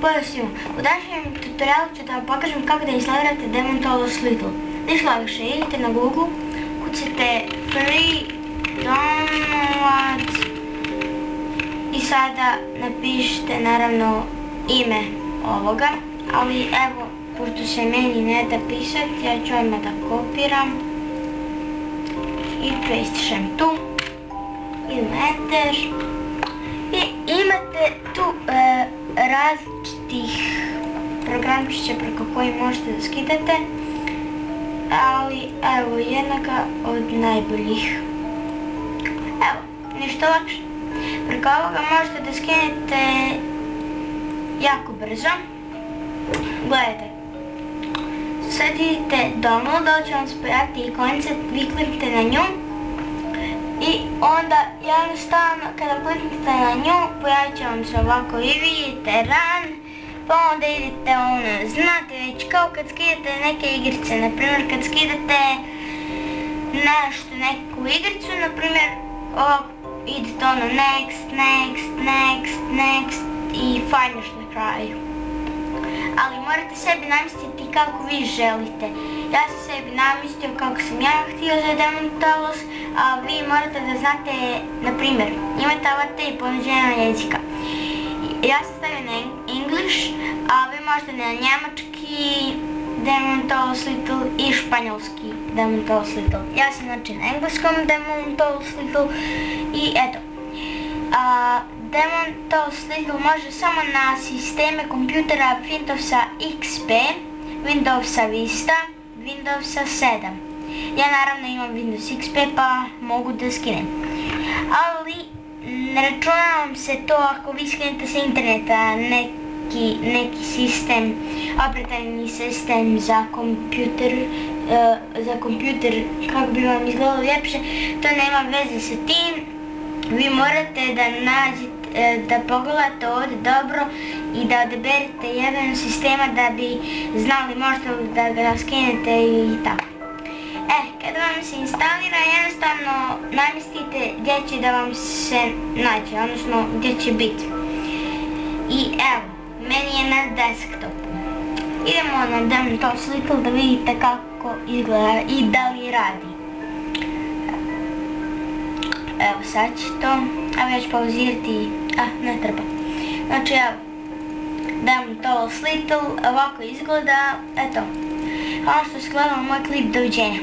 Pojasnimo, u današnjem tutorialu ću da vam pokažem kako da instalirate Demontolos Little. Najlakše je, idete na Google, kucate free download i sada napišite naravno ime ovoga, ali evo, pošto se meni ne da pisati, ja ću odmah da kopiram i pastišem tu, idem enter i imate tu različitih programčića preko koji možete da skidate, ali evo jednoga od najboljih. Evo, ništa lakše. Preko ovoga možete da skinete jako brzo. Gledajte, sad idete download, da će vam se pojaviti ikonica, vi kliknete na nju i onda jednostavno kada kliknete na nju pojavit će vam se ovako i vidite run, pa onda idete znate već kao kad skidate neke igrice, naprimjer kad skidate nešto, neku igricu, naprimjer idete next, next, next, next i finish na kraju. Ali morate sebi namestiti kako vi želite. Ja sam sebi namestio kako sam ja htio za Demontolos, a vi morate da znate, naprimjer, imate ova 3 ponuđena jezika. Ja sam stavio na English, a vi možete na njemački Demontolos Little i španjolski Demontolos Little. Ja sam znači na engleskom Demontolos Little i eto. Demontolos Little može samo na sisteme kompjutera Windowsa XP, Windowsa Vista, Windowsa 7. Ja naravno imam Windows XP pa mogu da skinem. Ali ne računa vam se to ako vi skinete sa interneta neki sistem, operativni sistem za kompjuter kako bi vam izgledalo ljepše, to nema veze sa tim. Vi morate da nađete, da pogledate ovdje dobro i da odaberete jedan od sistema da bi znali možda da ga skinete i tako. Kada vam se instalira, jednostavno namestite gdje će da vam se nađe, odnosno gdje će biti. I evo, meni je na desktopu. Idemo na Demontolos Little da vidite kako izgleda i da li radi. Evo sad će to, evo ja ću pauzirati, ne treba. Znači evo, Demontolos Little, ovako izgleda, eto. Hvala što ste gledali moj klip, doviđenja.